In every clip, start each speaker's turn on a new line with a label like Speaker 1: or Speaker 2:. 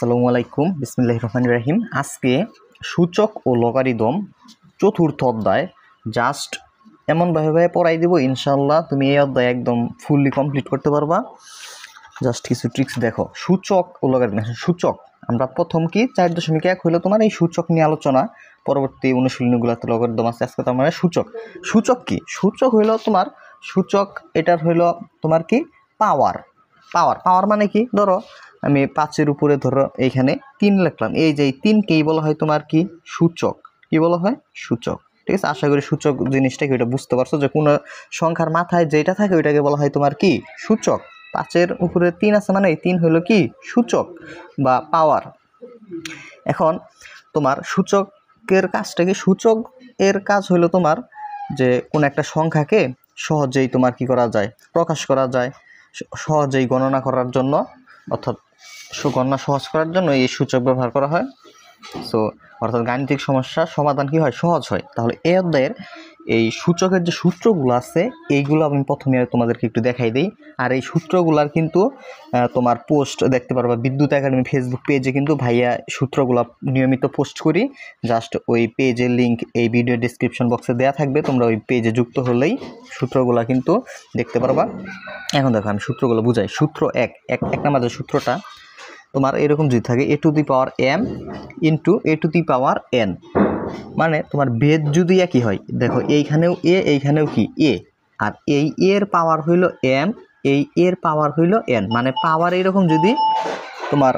Speaker 1: আসসালামু আলাইকুম, বিসমিল্লাহির রহমানির রহিম। আজকে সূচক ও লগারিদম চতুর্থ অধ্যায় জাস্ট এমনভাবে পড়াই দেবো, ইনশাল্লাহ তুমি এই অধ্যায় একদম ফুললি কমপ্লিট করতে পারবা। জাস্ট কিছু ট্রিক্স দেখো। সূচক ও লগারিদম। সূচক আমরা প্রথম কি 4.1 হইলো তোমার এই সূচক নিয়ে আলোচনা, পরবর্তী অনুশীলনীগুলোতে লগারিদম আছে। আজকে তোমার সূচক। সূচক কি? সূচক হইলো তোমার সূচক, এটার হইলো তোমার কি পাওয়ার। পাওয়ার মানে কি? ধরো আমি 5-এর উপরে ধরো এইখানে 3 লিখলাম, এই যে 3কেই বলা হয় তোমার কি সূচক। কি বলা হয়? সূচক। ঠিক আছে, আশা করি সূচক জিনিসটা কি ওইটা বুঝতে পারছো, যে কোনো সংখ্যার মাথায় যেটা থাকে ওইটাকে বলা হয় তোমার কি সূচক। 5-এর উপরে 3 আছে মানে এই 3 হলো কি সূচক বা পাওয়ার। এখন তোমার সূচকের কাজটা কি? সূচক এর কাজ হলো তোমার যে কোন একটা সংখ্যাকে সহজেই তোমার কি করা যায়, প্রকাশ করা যায়, সহজেই গণনা করার জন্য, অর্থাৎ গণনা সহজ করার জন্য এই সূচক ব্যবহার করা হয়। সো অর্থাৎ গাণিতিক সমস্যার সমাধান কি হয়? সহজ হয়। তাহলে এই অধ্যায়ের এই সূচকের যে সূত্রগুলো আছে এইগুলো আমি প্রথমে তোমাদেরকে একটু দেখাই দিই। আর এই সূত্রগুলার কিন্তু তোমার পোস্ট দেখতে পারবা বিদ্যুৎ একাডেমি ফেসবুক পেজে, কিন্তু ভাইয়া সূত্রগুলো নিয়মিত পোস্ট করি। জাস্ট ওই পেজের লিঙ্ক এই ভিডিও ডিসক্রিপশন বক্সে দেওয়া থাকবে, তোমরা ওই পেজে যুক্ত হলেই সূত্রগুলো কিন্তু দেখতে পারবা। এখন দেখো আমি সূত্রগুলো বুঝাই। সূত্র এক নাম্বার যে সূত্রটা তোমার এরকম যদি থাকে a to the power m into a to the power n, মানে তোমার বেদ যদি একই হয়, দেখো এইখানেও a এইখানেও কি a, আর এই এর পাওয়ার হইল m, এই এর পাওয়ার হইল n, মানে পাওয়ার এরকম যদি তোমার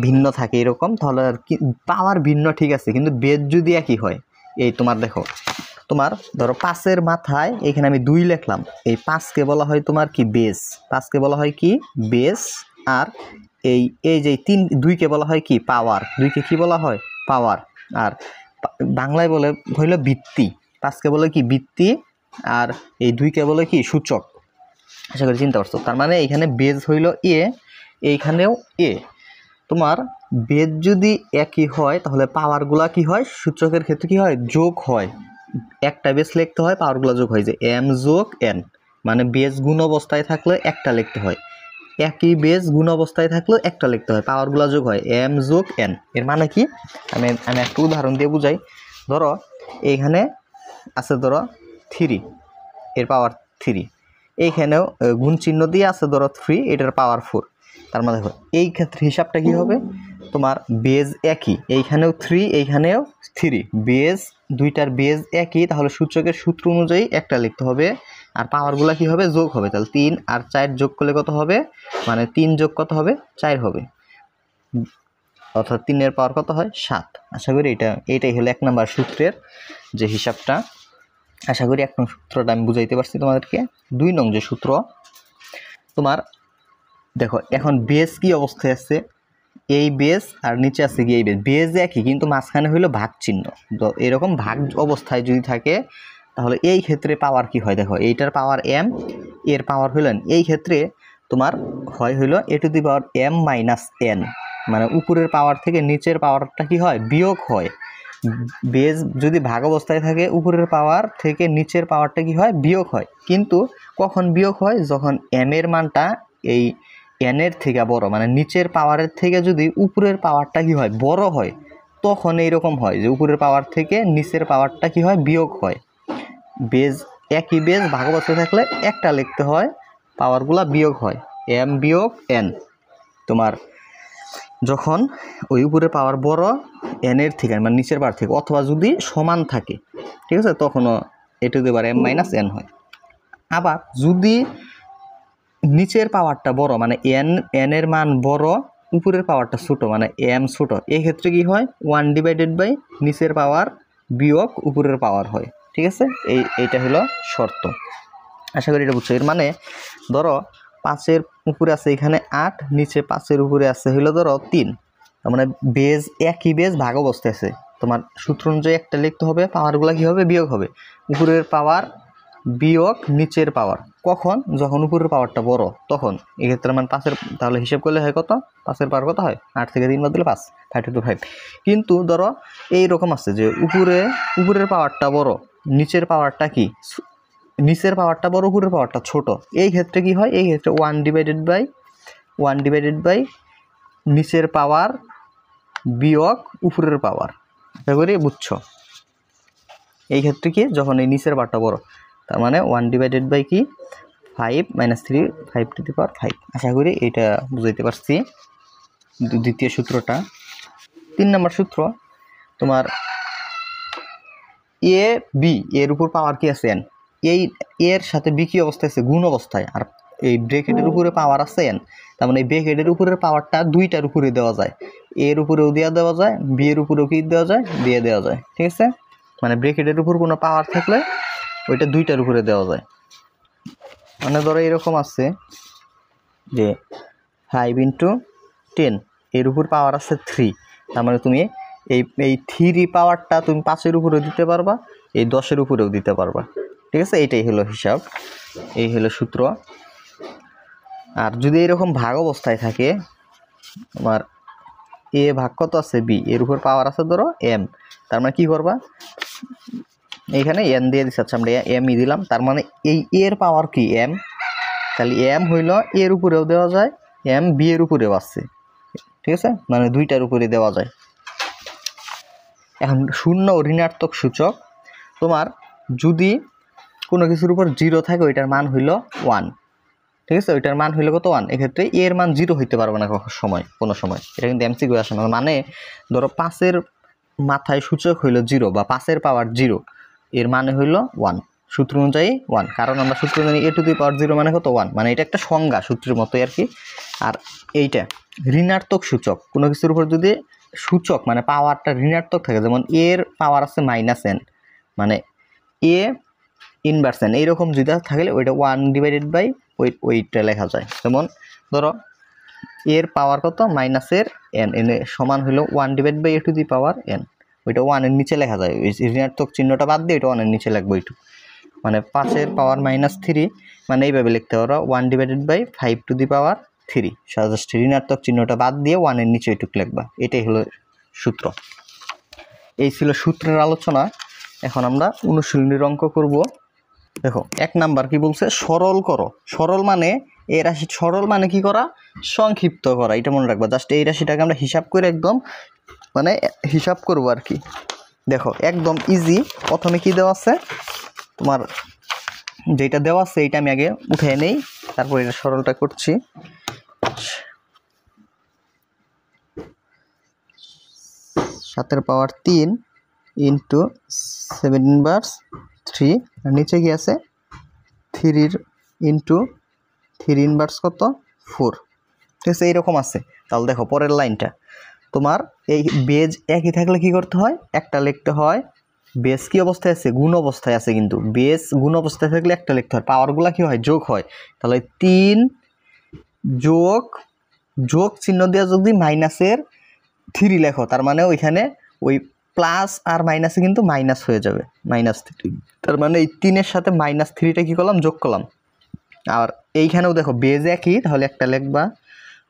Speaker 1: ভিন্ন থাকে এরকম, তাহলে আর কি পাওয়ার ভিন্ন ঠিক আছে, কিন্তু বেদ যদি একই হয়। এই তোমার দেখো, তোমার ধরো 5-এর মাথায় এখানে আমি 2 লিখলাম, এই 5কে বলা হয় তোমার কি বেস, 5কে বলা হয় কি বেস। আর এই যে 2কে বলা হয় কি পাওয়ার, 2কে কি বলা হয়? পাওয়ার। আর বাংলায় বলে হইল ভিত্তি, 5কে বলে কি ভিত্তি, আর এই 2কে বলে কি সূচক। আশা করি চিন্তা করছো। তার মানে এখানে বেজ হইল এ, এইখানেও এ। তোমার বেজ যদি একই হয় তাহলে পাওয়ারগুলা কি হয়? সূচকের ক্ষেত্রে কি হয়? যোগ হয়। একটা বেস লিখতে হয়, পাওয়ারগুলো যোগ হয়, যে m যোগ n, মানে বেস গুণ অবস্থায় থাকলে একটা লিখতে হয়, একই বেস গুণ অবস্থায় থাকলেও একটা লিখতে হয়, পাওয়ারগুলো যোগ হয় m যোগ n। এর মানে কি? আমি একটা উদাহরণ দিয়ে বুঝাই। ধরো এইখানে আছে ধরো 3, এর পাওয়ার 3, এইখানেও গুণ চিহ্ন দিয়ে আছে ধরো 3, এটার পাওয়ার 4। তার মানে দেখো এই ক্ষেত্রে হিসাবটা কি হবে? তোমার বেজ একই, এইখানেও 3 এইখানেও 3, বেজ দুইটার বেজ একই, তাহলে সূচকের সূত্র অনুযায়ী একটা লিখতে হবে, আর পাওয়ারগুলো কি হবে? যোগ হবে। তাহলে 3 আর 4 যোগ করলে কত হবে? মানে 3 যোগ কত হবে? 4 হবে, অর্থাৎ 3-এর পাওয়ার কত হয়? 7। আশা করি এইটাই হলো 1 নাম্বার সূত্রের যে হিসাবটা। আশা করি 1 নং সূত্রটা আমি বুঝাইতে পারছি তোমাদেরকে। 2 নং যে সূত্র, তোমার দেখো এখন বেস কি অবস্থায় আছে? এই বেস আর নিচে আছে কি এই বেস, বেস একই কিন্তু মাঝখানে হইলো ভাগ চিহ্ন। তো এরকম ভাগ অবস্থায় যদি থাকে তাহলে এই ক্ষেত্রে পাওয়ার কি হয়? দেখো এইটার পাওয়ার m, এর পাওয়ার হইলেন, এই ক্ষেত্রে তোমার হইলো a to the power m minus n, মানে উপরের পাওয়ার থেকে নিচের পাওয়ারটা কি হয়? বিয়োগ হয়। বেজ যদি ভাগ অবস্থায় থাকে উপরের পাওয়ার থেকে নিচের পাওয়ারটা কি হয়? বিয়োগ হয়। কিন্তু কখন বিয়োগ হয়? যখন m এর মানটা এই n এর থেকে বড়, মানে নিচের পাওয়ারের থেকে যদি উপরের পাওয়ারটা কি হয়? বড় হয়, তখন এইরকম হয় যে উপরের পাওয়ার থেকে নিচের পাওয়ারটা কি হয়? বিয়োগ হয়। বেজ একই বেজ ভাগ অবস্থায় থাকলে একটা লিখতে হয়, পাওয়ারগুলা বিয়োগ হয়, m বিয়োগ n। তোমার যখন ওই উপরের পাওয়ার বড় n এর থেকে, মানে নিচের পাওয়ার থেকে, অথবা যদি সমান থাকে, ঠিক আছে, তখনও a to the power m minus n হয়। আবার যদি নিচের পাওয়ারটা বড়, মানে n এর মান বড়, উপরের পাওয়ারটা ছোট, মানে m ছোট, এই ক্ষেত্রে কি হয়? 1 ডিভাইডেড বাই নিচের পাওয়ার বিয়োগ উপরের পাওয়ার হয়। ঠিক আছে, এইটা হলো শর্ত। আশা করি এটা বুঝছো। এর মানে ধরো 5-এর উপরে আছে এখানে 8, নিচে 5-এর উপরে আছে হইলো ধরো 3, তার মানে বেজ একই বেজ ভাগ অবস্থায় আছে। তোমার সূত্র অনুযায়ী একটা লিখতে হবে, পাওয়ারগুলো কি হবে? বিয়োগ হবে। উপরের পাওয়ার বিয়োগ নিচের পাওয়ার, কখন? যখন উপরের পাওয়ারটা বড়, তখন। এক্ষেত্রে মানে 5-এর, তাহলে হিসেব করলে হয় কত? 5-এর পাওয়ার কত হয়? 8 থেকে 3 বাদ দিলে 5, 5 to 5। কিন্তু ধরো এইরকম আছে যে উপরের পাওয়ারটা বড়, নিচের পাওয়ারটা কি? নিচের পাওয়ারটা বড়, উপরের পাওয়ারটা ছোট। এই ক্ষেত্রে কি হয়? এই ক্ষেত্রে 1 ডিভাইডেড বাই নিচের পাওয়ার বিয়োগ উপরের পাওয়ার। আশা করি বুঝছো। এই ক্ষেত্রে কি যখন এই নিচের পাওয়ারটা বড়, তার মানে 1/কি 5 - 3 5^5। আশা করি এটা বুঝাইতে পারছি। দ্বিতীয় সূত্রটা। 3 নম্বর সূত্র, তোমার এ বি এর উপর পাওয়ার কি আছে n, এই এর সাথে বি কি অবস্থায় আছে, গুণ অবস্থায়, আর এই ব্র্যাকেটের উপরে পাওয়ার আছে n, তার মানে এই ব্র্যাকেটের উপরের পাওয়ারটা দুইটার উপরে দেওয়া যায়, এর উপরেও দেওয়া যায়, বি এর উপরেও কি দেওয়া যায়, দেওয়া যায়। ঠিক আছে, মানে ব্র্যাকেটের উপর কোনো পাওয়ার থাকলে ওইটা দুইটার উপরে দেওয়া যায়। মানে ধরো এরকম আছে যে 5 × 10, এর উপর পাওয়ার আছে 3, তার মানে তুমি এই 3 পাওয়ারটা তুমি 5-এর উপরেও দিতে পারবা, এই 10-এর উপরেও দিতে পারবা। ঠিক আছে, এইটাই হলো হিসাব, এই হলো সূত্র। আর যদি এরকম ভাগ অবস্থায় থাকে, তোমার এ ভাগ কত আছে বি, এর উপর পাওয়ার আছে ধরো m, তার মানে কি করবা, এইখানে n দিয়ে দিচ্ছি, আচ্ছা আমরা m দিলাম, তার মানে এই এর পাওয়ার কি m, তাহলে m হইল এর উপরেও দেওয়া যায়, m বি এর উপরেও আছে। ঠিক আছে, মানে দুইটার উপরে দেওয়া যায়। এখন শূন্য ও ঋণাত্মক সূচক, তোমার যদি কোনো কিছুর উপর 0 থাকে ওইটার মান হইল 1। ঠিক আছে, ওইটার মান হইল কত 1, এক্ষেত্রে এর মান 0 হইতে পারবে না কোনো সময়। এটা কিন্তু এমসিকিউ আসে না। মানে ধরো 5-এর মাথায় সূচক হইল 0 বা 5-এর পাওয়ার 0, এর মানে হইল 1, সূত্র অনুযায়ী 1, কারণ আমরা সূত্র জানি a⁴ মানে কত 1, মানে এটা একটা সংজ্ঞা সূত্রের মতোই আর কি। আর এইটা ঋণাত্মক সূচক, কোনো কিছুর উপর যদি সূচক মানে পাওয়ারটা ঋণাত্মক থাকে, যেমন এর পাওয়ার আছে -n, মানে এ ইনভার্স n, এইরকম যদি থাকলে ওইটা 1/, ওইটা লেখা যায়। যেমন ধরো এর পাওয়ার কত -n, এন সমান হলো 1/a⁴n, ওইটা 1 এর নিচে লেখা যায়, ওই ঋণাত্মক চিহ্নটা বাদ দিয়ে ওইটা 1 এর নিচে লিখবো এইটুকু। মানে 5-এর পাওয়ার -3, মানে এইভাবে লিখতে পারো 1/5^3, জাস্ট ঋণাত্মক চিহ্নটা বাদ দিয়ে 1 এর নিচে ওইটুকু লিখবা। এটাই হলো সূত্র। এই ছিল সূত্রের আলোচনা। এখন আমরা অনুশীলনীর অঙ্ক করব। দেখো 1 নাম্বার কি বলছে, সরল করো। সরল মানে এই রাশি, সরল মানে কি করা, সংক্ষিপ্ত করা, এটা মনে রাখবা। জাস্ট এই রাশিটাকে আমরা হিসাব করে একদম মানে হিসাব করব আর কি। দেখো একদম ইজি। প্রথমে কি দেওয়া আছে, তোমার যেটা দেওয়া আছে এইটা আমি আগে উঠে নেই, তারপর এটা সরলটা করছি। 7-এর পাওয়ার 3 × 7^3, আর নিচে কি আছে 3 × 3^, কত 4। ঠিক আছে, এইরকম আছে। তাহলে দেখো পরের লাইনটা, তোমার এই বেজ একই থাকলে কি করতে হয়, একটা লিখতে হয়। বেজ কি অবস্থায় আছে, গুণ অবস্থায় আছে, কিন্তু বেজ গুণ অবস্থায় থাকলে একটা লিখতে হয়, পাওয়ারগুলা কি হয়, যোগ হয়। তাহলে 3 যোগ চিহ্ন দিয়ে যদি -3 লেখো, তার মানে ওইখানে ওই প্লাস আর মাইনাসে কিন্তু মাইনাস হয়ে যাবে, -3। তার মানে এই 3-এর সাথে -3টা কি করলাম, যোগ করলাম। আর এইখানেও দেখো বেজ একই, তাহলে একটা লিখবা।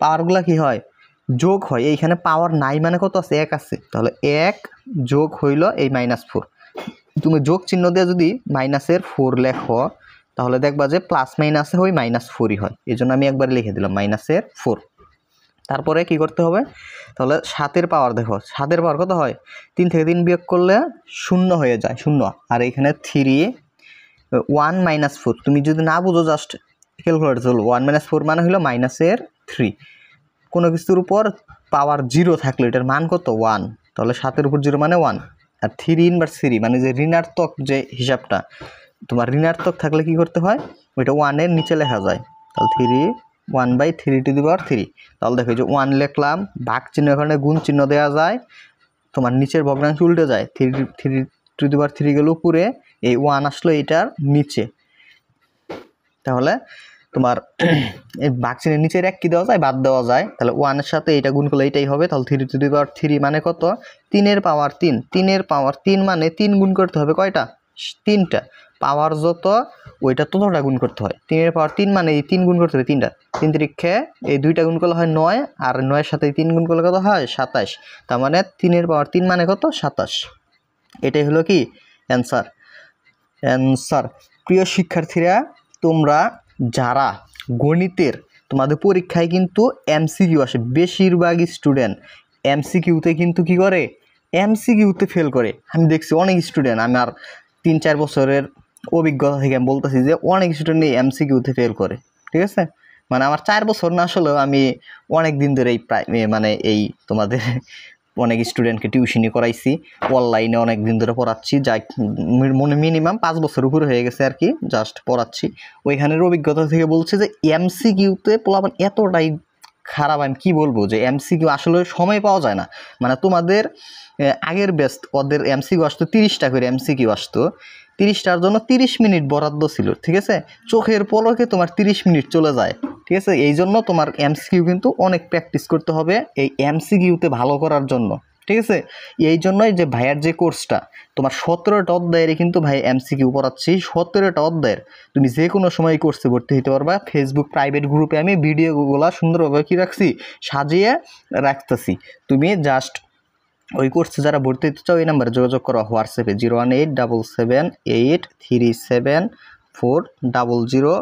Speaker 1: পাওয়ারগুলা কি হয়, যোগ হয়। এইখানে পাওয়ার নাই মানে কত আছে, 1 আছে, তাহলে 1 যোগ হইল এই -4। তুমি যোগ চিহ্ন দিয়ে যদি -4 লেখো, তাহলে দেখবা যে প্লাস মাইনাসে ওই -4ই হয়। এই জন্য আমি একবার লিখে দিলাম -4। তারপরে কি করতে হবে, তাহলে 7-এর পাওয়ার দেখো, 7-এর পাওয়ার কত হয়, 3 থেকে 3 বিয়োগ করলে 0 হয়ে যায়, 0। আর এখানে 3 1 - 4, তুমি যদি না বুঝো জাস্ট ক্যালকুলেটর চলো, 1 - 4 মানে হলো -3। কোনো কিছুর উপর পাওয়ার 0 থাকলে এটার মান কত 1, তাহলে 7-এর উপর 0 মানে 1। আর 3 মানে যে ঋণাত্মক যে হিসাবটা, তোমার ঋণাত্মক থাকলে কি করতে হয়, ওইটা 1 এর নিচে লেখা যায়। তাহলে 1/3^3। তাহলে দেখো এই যে 1 লিখলাম, ভাগ চিহ্ন এখানে গুণ চিহ্ন দেওয়া যায়, তোমার নিচের ভগ্নাংশ উল্টে যায়, 3^3 গেল উপরে, এই 1 আসলো এটার নিচে। তাহলে তোমার এই ভাগ চিহ্নের নিচের 1 কি দেওয়া যায়, বাদ দেওয়া যায়। তাহলে 1 এর সাথে এটা গুণ করলে এটাই হবে। তাহলে 3^3 মানে কত, 3-এর পাওয়ার 3। 3-এর পাওয়ার 3 মানে 3 গুণ করতে হবে কয়টা, 3টা। পাওয়ার যত ওইটা ততটা গুণ করতে হয়। 3-এর পাওয়ার 3 মানে এই 3 গুণ করতে হবে 3টা। 3 3 এই 2টা গুণ করলে হয় 9, আর 9-এর সাথে 3 গুণ করলে কত হয়, 27। তার মানে 3-এর পাওয়ার 3 মানে কত, 27। এটাই হলো কি অ্যান্সার। প্রিয় শিক্ষার্থীরা, তোমরা যারা গণিতের, তোমাদের পরীক্ষায় কিন্তু এমসিকিউ আসে, বেশিরভাগ স্টুডেন্ট এমসিকিউতে কিন্তু কি করে, এমসিকিউতে ফেল করে। আমি দেখছি অনেক স্টুডেন্ট, আমার 3-4 বছরের অভিজ্ঞতা থেকে আমি বলতেছি যে অনেক স্টুডেন্ট এমসিকিউতে ফেল করে। ঠিক আছে, মানে আমার 4 বছর না আসলেও আমি অনেক দিন ধরে এই মানে এই তোমাদের অনেক স্টুডেন্টকে টিউশনি করাইছি, অনলাইনে অনেক দিন ধরে পড়াচ্ছি, যাই মিনিমাম 5 বছর উপরে হয়ে গেছে আর কি, জাস্ট পড়াচ্ছি। ওইখানের অভিজ্ঞতা থেকে বলছে যে এমসিকিউতে পোলাপান এতটাই খারাপ, আমি কি বলবো, যে এমসিকিউ আসলে সময় পাওয়া যায় না। মানে তোমাদের আগের বেস্ট ওদের এমসিকিউ আসতো 30টা করে, এমসিকিউ আসতো 30টার জন্য 30 মিনিট বরাদ্দ ছিল। ঠিক আছে, চোখের পলকে তোমার 30 মিনিট চলে যায়। ঠিক আছে, এই জন্য তোমার এমসিকিউ কিন্তু অনেক প্র্যাকটিস করতে হবে এই এমসিকিউতে ভালো করার জন্য। ঠিক আছে, এই জন্যই যে ভাইয়ার যে কোর্সটা তোমার 17টা অধ্যায়ের কিন্তু ভাই এমসিকিউ পড়াচ্ছি, 17টা অধ্যায়ের তুমি যে কোনো সময় কোর্সে ভর্তি হতে পারবা। ফেসবুক প্রাইভেট গ্রুপে আমি ভিডিওগুলো সুন্দরভাবে কি রাখছি, সাজিয়ে রাখতেছি। তুমি জাস্ট ওই কোর্সে যারা ভর্তি হতে চাও এই নাম্বারে যোগাযোগ করো, হোয়াটসঅ্যাপে 01877837400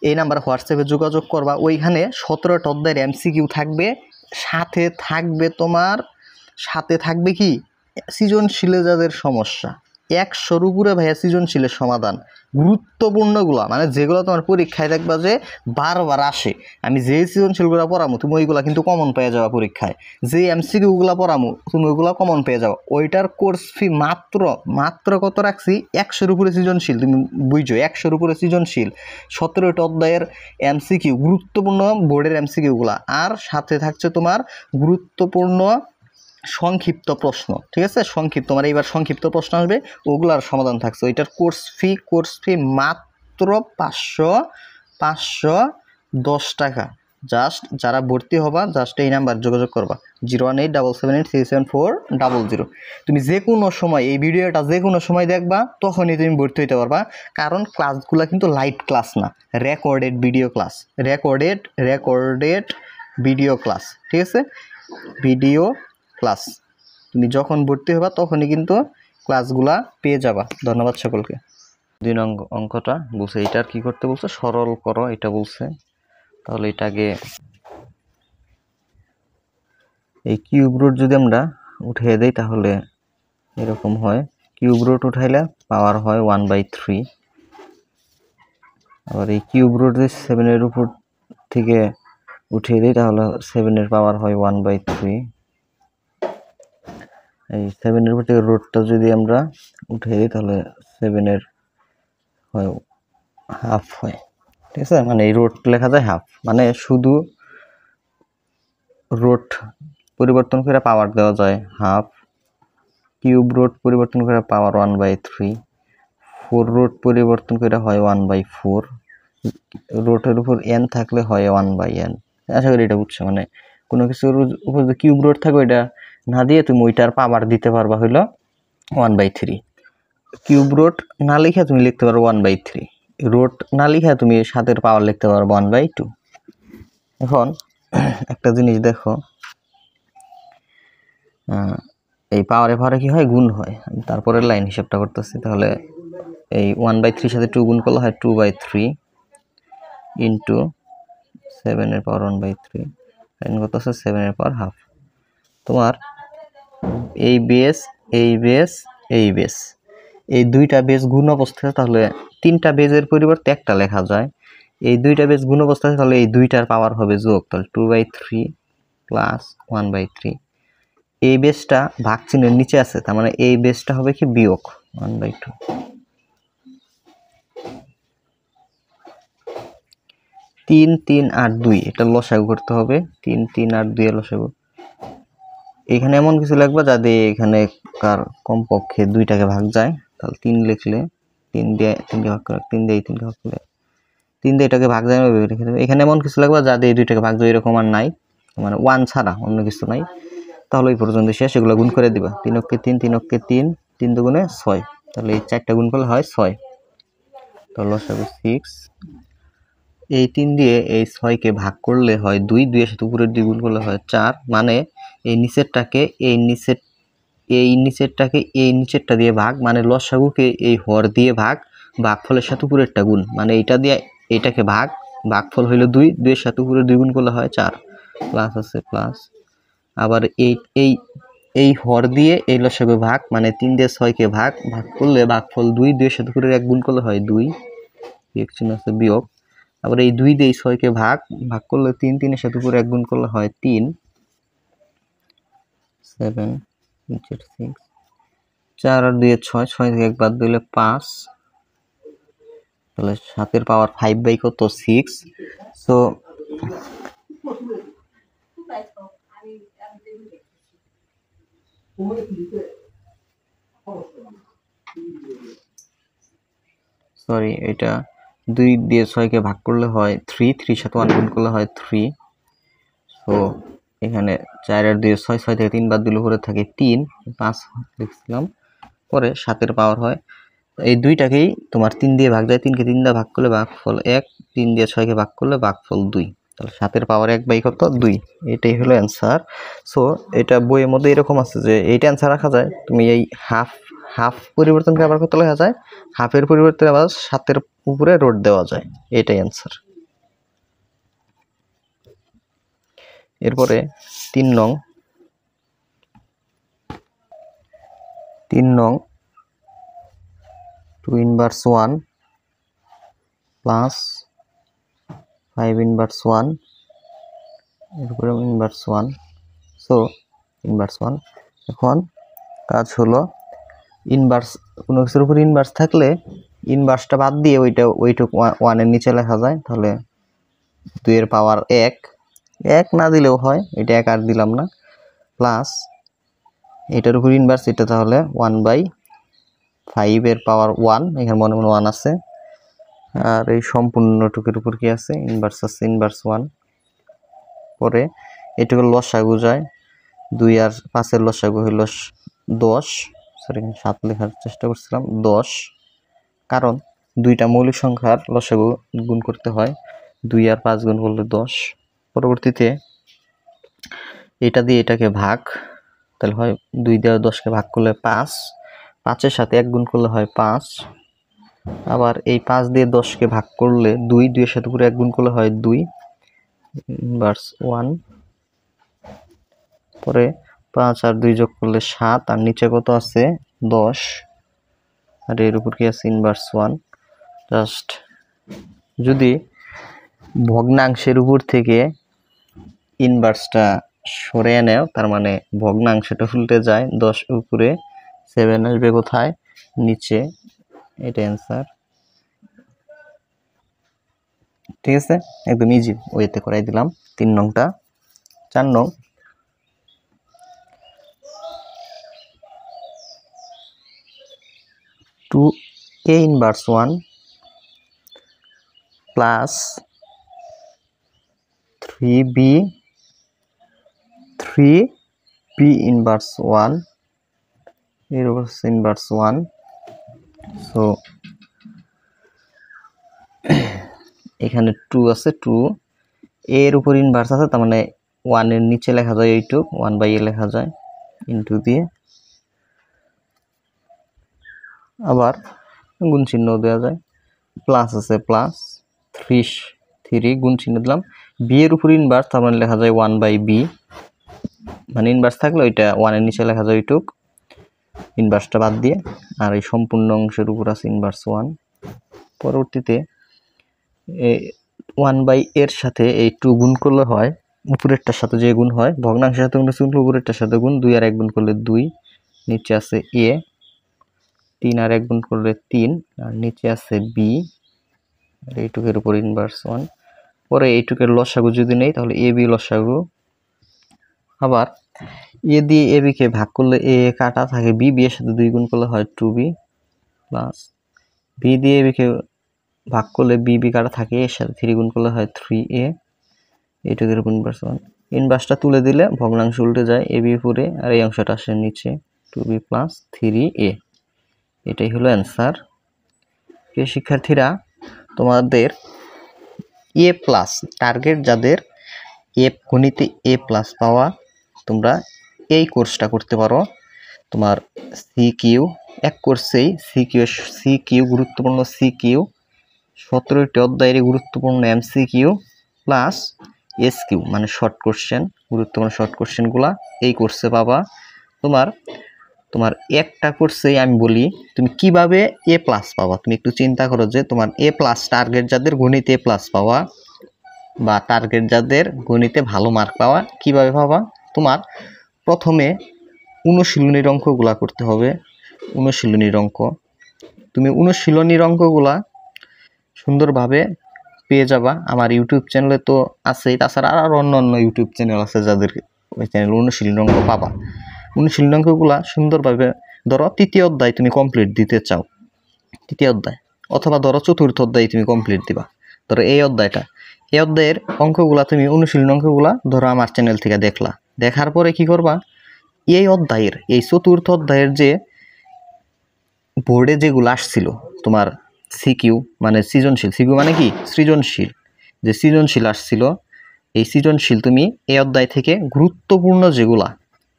Speaker 1: এই নাম্বারে হোয়াটসঅ্যাপে যোগাযোগ করবা। ওইখানে 17টা অধ্যায়ের এমসিকিউ থাকবে, সাথে থাকবে কি সৃজনশীলে যাদের সমস্যা 100-র উপরে ভাইয়া সৃজনশীলের সমাধান, গুরুত্বপূর্ণগুলো, মানে যেগুলো তোমার পরীক্ষায় দেখবা যে বারবার আসে। আমি যে সৃজনশীলগুলো পড়ামো তুমি ওইগুলো কিন্তু কমন পেয়ে যাওয়া পরীক্ষায়, যে এমসিকিউগুলো পড়ামো তুমি ওইগুলো কমন পেয়ে যাও। ওইটার কোর্স ফি মাত্র কত রাখছি, 100-র উপরে সৃজনশীল, তুমি বুঝছো 100-র উপরে সৃজনশীল, 17টা অধ্যায়ের এমসিকিউ, গুরুত্বপূর্ণ বোর্ডের এমসিকিউগুলো, আর সাথে থাকছে তোমার গুরুত্বপূর্ণ সংক্ষিপ্ত প্রশ্ন। ঠিক আছে, তোমার এইবার সংক্ষিপ্ত প্রশ্ন আসবে, ওগুলার সমাধান থাকছে। ওইটার কোর্স ফি মাত্র 510 টাকা। জাস্ট যারা ভর্তি হবা জাস্ট এই নাম্বার যোগাযোগ করবা, 01877837400। তুমি যে কোনো সময় এই ভিডিওটা যে কোনো সময় দেখবা, তখনই তুমি ভর্তি হইতে পারবা। কারণ ক্লাসগুলো কিন্তু লাইভ ক্লাস না, recorded video class, recorded video class. ঠিক আছে, ভিডিও ক্লাস তুমি যখন ভর্তি হবা তখনই কিন্তু ক্লাসগুলা পেয়ে যাবা। ধন্যবাদ সকলকে। 2 নং অঙ্কটা বলছে, এটার কি করতে বলছে, সরল করো এটা বলছে। তাহলে এটাকে এই কিউব রুট যদি আমরা উঠিয়ে দেই তাহলে এরকম হয়, কিউব রুট উঠাইলে পাওয়ার হয় 1/3। আবার এই কিউব রুট যদি 7-এর উপর থেকে উঠিয়ে দিই তাহলে 7-এর পাওয়ার হয় 1/3। এই 7-এর উপর থেকে রুটটা যদি আমরা উঠিয়ে দিই তাহলে 7-এর হয় হাফ হয়। ঠিক আছে, মানে এই রুট লেখা যায় হাফ, মানে শুধু রুট পরিবর্তন করে পাওয়ার দেওয়া যায় হাফ, কিউব রুট পরিবর্তন করে পাওয়ার 1/3, 4 রুট পরিবর্তন করে হয় 1/4, রুটের উপর n থাকলে হয় 1/n। আশা করি এটা বুঝছো, মানে কোনো কিছুর উপর যে কিউব রুট থাকবে এটা না দিয়ে তুমি ওইটার পাওয়ার দিতে পারবা হইলো 1/3। কিউব রুট না লিখে তুমি লিখতে পারো 1/3, রুট না লিখে তুমি 7-এর পাওয়ার লিখতে পারো 1/2। এখন একটা জিনিস দেখো, এই পাওয়ারে কি হয়, গুণ হয়। আমি তারপরের লাইন হিসাবটা করতেছি। তাহলে এই 1/3 সাথে 2 গুণ করলে হয় 2/3 ইন্টু 7-এর পাওয়ার 1/3, লাইন কত আছে 7-এর পাওয়ার হাফ। তোমার এই বেস এই দুইটা বেস গুণ অবস্থায়, তাহলে 3টা বেজের পরিবর্তে একটা লেখা যায়। এই 2টা বেস গুণ অবস্থায় তাহলে এই 2টার পাওয়ার হবে যোগ, তাহলে 2/3 প্লাস 1/3। এই বেসটা ভাগ চিহ্নের নিচে আছে, তার মানে এই বেসটা হবে কি বিয়োগ 1/2। 3, 3 আর 2 এটা লসাগু করতে হবে, 3, 3 আর 2 এর লসাগু। এখানে এমন কিছু লিখবা যাতে এখানে কার কমপক্ষে 2টাকে ভাগ যায়, তাহলে 3 লিখলে 3 দিয়ে 3কে ভাগ করে 3 দিয়ে 3কে ভাগ করলে 3 দিয়ে এটাকে ভাগ যায়, এখানে এমন কিছু লিখবা যাতে এই 2টাকে ভাগ যায় এরকম আর নাই, মানে 1 ছাড়া অন্য কিছু নাই। তাহলে এই পর্যন্ত শেষ, এগুলো গুণ করে দিবা, 3 অক্ষে 3, 3 অক্ষে 3, 3 দুগুণে 6, তাহলে এই 4টা গুণ করলে হয় 6, তাহলে লসাগু 6। এই 3 দিয়ে এই 6কে ভাগ করলে হয় 2, 2 এর সাথে উপরের 2 গুণ করলে হয় 4, মানে এই নিচেরটাকে এই নিচেরটা দিয়ে ভাগ, মানে লসাগুকে এই হর দিয়ে ভাগফলের সাথে উপরেরটা গুণ, মানে এইটা দিয়ে এইটাকে ভাগফল হইলো 2, 2 এর সাথে উপরে 2 গুণ করলে হয় 4, প্লাস আছে প্লাস, আবার এই এই এই হর দিয়ে এই লসাগু ভাগ, মানে 3 দিয়ে 6কে ভাগ করলে ভাগফল 2, 2 এর সাথে করে 1 গুণ করলে হয় 2, বিয়োগ চিহ্ন আছে বিয়োগ। আবার এই 2 দিয়ে 6কে ভাগ করলে 3, 3 এর সাথে করে 1 গুণ করলে হয় 3, 7 6, 4 আর 2 6, 6 থেকে 1 বাদ দিলে 5, তাহলে 7 এর পাওয়ার 5 বাই কত 6। সো সরি, এটা 2 দিয়ে 6কে ভাগ করলে হয় 3, 3 সাথে 1 গুণ করলে হয় 3। সো এখানে 4 আর 2 6, 6 থেকে 3 বাদ দিলে পরে থাকে 3, 5 লিখছিলাম, পরে 7 এর পাওয়ার হয়। এই দুইটাকেই তোমার 3 দিয়ে ভাগ যায়, 3কে 3 দিয়ে ভাগ করলে ভাগফল 1, 3 দিয়ে 6কে ভাগ করলে ভাগফল 2, তাহলে 7 এর পাওয়ার 1 বাই কত 2, এটাই হলো অ্যান্সার। সো এটা বইয়ের মধ্যে এরকম আছে যে এইটা অ্যান্সার রাখা যায়, তুমি এই হাফ পরিবর্তন করে আবার কত লেখা যায়, হাফের পরিবর্তে আবার 7 এর উপরে রোড দেওয়া যায়, এটাই অ্যান্সার। এরপরে 3 নং 2 ইনভার্স 1 প্লাস 5 ইনভার্স 1, এরপরে ইনভার্স 1। সো ইনভার্স 1, এখন কাজ হলো ইনভার্স, কোনো কিছুর উপর ইনভার্স থাকলে ইনভার্সটা বাদ দিয়ে ওইটুকু 1 এর নিচে লেখা যায়, তাহলে 2 এর পাওয়ার 1, 1 না দিলেও হয়, এটা 1 আর দিলাম না, প্লাস এটার উপর ইনভার্স, এটা তাহলে 1/5 এর পাওয়ার 1, এখানে মনে মনে 1 আছে, আর এই সম্পূর্ণটুকুর উপর কি আছে, ইনভার্স আছে, ইনভার্স 1। পরে এটুকু লসাগু যায়, 2 আর 5 এর লসাগু হইল 10, সরি 7 লেখার চেষ্টা করছিলাম, 10, কারণ দুইটা মৌলিক সংখ্যার লসাগু গুণ করতে হয়, 2 আর 5 গুণ করলে 10। পরবর্তীতে এটা দিয়ে এটাকে ভাগ, তাহলে হয় 2 দিয়ে 10কে ভাগ করলে 5, 5 এর সাথে 1 গুণ করলে হয় 5, আবার এই 5 দিয়ে 10কে ভাগ করলে 2, 2 এর সাথে পুরো 1 গুণ করলে হয় 2, ইনভার্স 1। পরে 5 আর 2 যোগ করলে 7, আর নিচে কত আছে 10, আর এর উপর কি আছে ইনভার্স 1। জাস্ট যদি ভগ্নাংশের উপর থেকে ইনভার্সটা সরে নেও, তার মানে ভগ্নাংশটা উল্টে যায়, 10 উপরে 7 আসবে কোথায়, নিচে, এটা অ্যান্সার। ঠিক আছে, একদম ইজি ওয়েতে করাই দিলাম 3 নংটা। 4 নং 2a inverse 1 plus 3b inverse 1 এর উপর ইনভার্স 1। সো এখানে 2 আছে, 2 এর উপর ইনভার্স আছে, তার মানে 1 এর নিচে লেখা যায় এইটুক, 1/a লেখা যায় ইনটু দিয়ে, আবার গুণ চিহ্ন দেওয়া যায়, প্লাস আছে, প্লাস 3 গুণ চিহ্ন দিলাম, বি এর উপর ইনভার্স, তার মানে লেখা যায় 1/b, মানে ইনভার্স থাকলে ওইটা 1 এর নিচে লেখা যায় ওইটুক, ইনভার্সটা বাদ দিয়ে, আর এই সম্পূর্ণ অংশের উপর আছে ইনভার্স 1। পরবর্তীতে 1/a এর সাথে এই 2 গুণ করলে হয়, উপরেরটার সাথে যে গুণ হয়, ভগ্নাংশের সাথে গুণ করলে উপরেরটার সাথে গুণ, 2 আর 1 গুণ করলে 2, নিচে আছে a, 3 আর 1 গুণ করলে 3, আর নিচে আছে b, আর এইটুকের উপর ইনভার্স 1। পরে এইটুকের লসাগু যদি নেই, তাহলে ab লসাগু, আবার a দিয়ে ab কে ভাগ করলে a কাটা থাকে b, এর সাথে 2 গুণ করলে হয় 2b, প্লাস b দিয়ে ab কে ভাগ করলে b কাটা থাকে এর সাথে 3 গুণ করলে হয় 3a, এইটুকের উপর ইনভার্স 1। ইনভার্সটা তুলে দিলে ভগ্নাংশ উল্টে যায়, ab উপরে আর এই অংশটা আসে নিচে, 2b প্লাস 3a, এটাই হলো অ্যান্সার। প্রিয় শিক্ষার্থীরা, তোমাদের এ প্লাস টার্গেট, যাদের গণিতে এ প্লাস পাওয়া, তোমরা এই কোর্সটা করতে পারো। তোমার সিকিউ এক কোর্সেই সিকিউ গুরুত্বপূর্ণ সিকিউ, 17টি অধ্যায়ের গুরুত্বপূর্ণ এমসিকিউ প্লাস SQ মানে শর্ট কোশ্চেন, গুরুত্বপূর্ণ শর্ট কোশ্চেনগুলা এই কোর্সে পাবা। তোমার একটা কোর্সেই আমি বলি তুমি কিভাবে A+ পাবা। তুমি একটু চিন্তা করো যে তোমার A+ টার্গেট যাদের গণিতে A+ পাওয়া বা টার্গেট যাদের গণিতে ভালো মার্ক পাওয়া কিভাবে পাবা। তোমার প্রথমে অনুশীলনীর অঙ্কগুলা করতে হবে। অনুশীলনীর অঙ্ক তুমি অনুশীলনীর অঙ্কগুলা সুন্দরভাবে পেয়ে যাবা। আমার ইউটিউব চ্যানেলে তো আছেই, তাছাড়া আর অন্য ইউটিউব চ্যানেল আছে যাদের ওই চ্যানেল অনুশীলনী অঙ্ক পাবা। অনুশীলনী অঙ্কগুলা সুন্দরভাবে ধরো তৃতীয় অধ্যায় তুমি কমপ্লিট দিতে চাও, তৃতীয় অধ্যায় অথবা ধরো চতুর্থ অধ্যায় তুমি কমপ্লিট দিবা। ধরো এই অধ্যায়ের অঙ্কগুলা তুমি অনুশীলনী অঙ্কগুলা ধরো আমার চ্যানেল থেকে দেখলা। দেখার পরে কি করবা, এই চতুর্থ অধ্যায়ের যে বোর্ডে যেগুলো আসছিল তোমার সিকিউ মানে সৃজনশীল, সিকিউ মানে কি সৃজনশীল, যে সৃজনশীল আসছিল এই সৃজনশীল তুমি এই অধ্যায় থেকে গুরুত্বপূর্ণ যেগুলা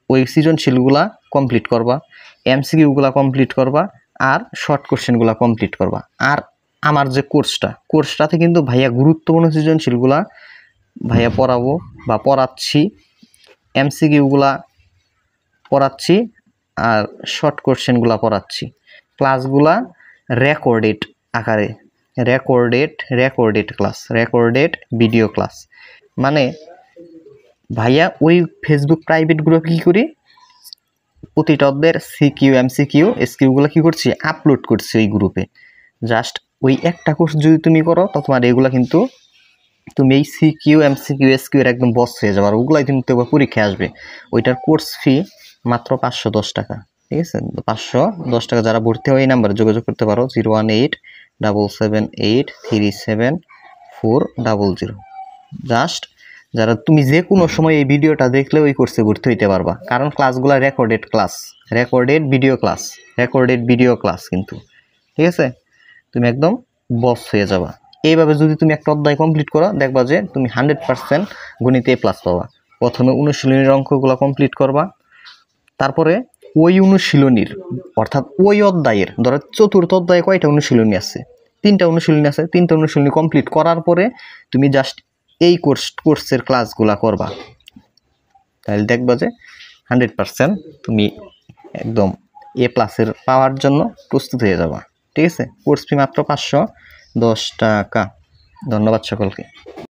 Speaker 1: ওই সৃজনশীলগুলা কমপ্লিট করবা, MCQগুলা কমপ্লিট করবা, আর শর্ট কোশ্চেনগুলা কমপ্লিট করবা। আর আমার যে কোর্সটাতে কিন্তু ভাইয়া গুরুত্বপূর্ণ সৃজনশীলগুলা ভাইয়া পড়াবো বা পড়াচ্ছি, MCQগুলা পড়াচ্ছি, আর শর্ট কোশ্চেনগুলা পড়াচ্ছি। ক্লাসগুলা রেকর্ডেড আকারে, recorded class, recorded video class. মানে ভাইয়া ওই ফেসবুক প্রাইভেট গ্রুপে কী করি, প্রতিটা অধ্যায়ের সিকিউ MCQ SQগুলো কী করছি, আপলোড করছি ওই গ্রুপে। জাস্ট ওই একটা কোর্স যদি তুমি করো তো তোমার এগুলা কিন্তু তুমি এই সিকিউ MCQ SQ এর একদম বস হয়ে যাবে। আর ওগুলাই কিন্তু পরীক্ষায় আসবে। ওইটার কোর্স ফি মাত্র 510 টাকা, ঠিক আছে। 510 টাকা যারা ভর্তি হয় এই নাম্বারে যোগাযোগ করতে পারো 01877873400। জাস্ট যারা তুমি যে কোনো সময় এই ভিডিওটা দেখলে ওই কোর্সে ভর্তি হইতে পারবা, কারণ ক্লাসগুলো recorded class, recorded video class কিন্তু, ঠিক আছে। তুমি একদম বস হয়ে যাবা। এইভাবে যদি তুমি একটা অধ্যায় কমপ্লিট করো দেখবা যে তুমি 100% গণিতে A+ পাবা। প্রথমে অনুশীলনীর অঙ্কগুলো কমপ্লিট করবা, তারপরে ওই অনুশীলনীর অর্থাৎ ওই অধ্যায়ের ধরো চতুর্থ অধ্যায়ে কয়টা অনুশীলনী আছে, 3টা অনুশীলনী আছে, 3টা অনুশীলনী কমপ্লিট করার পরে তুমি জাস্ট এই কোর্সের ক্লাসগুলা করবা। তাহলে দেখবা যে 100% তুমি একদম A+ পাওয়ার জন্য প্রস্তুত হয়ে যাবা, ঠিক আছে। কোর্স ফি মাত্র 510 টাকা। ধন্যবাদ সকলকে।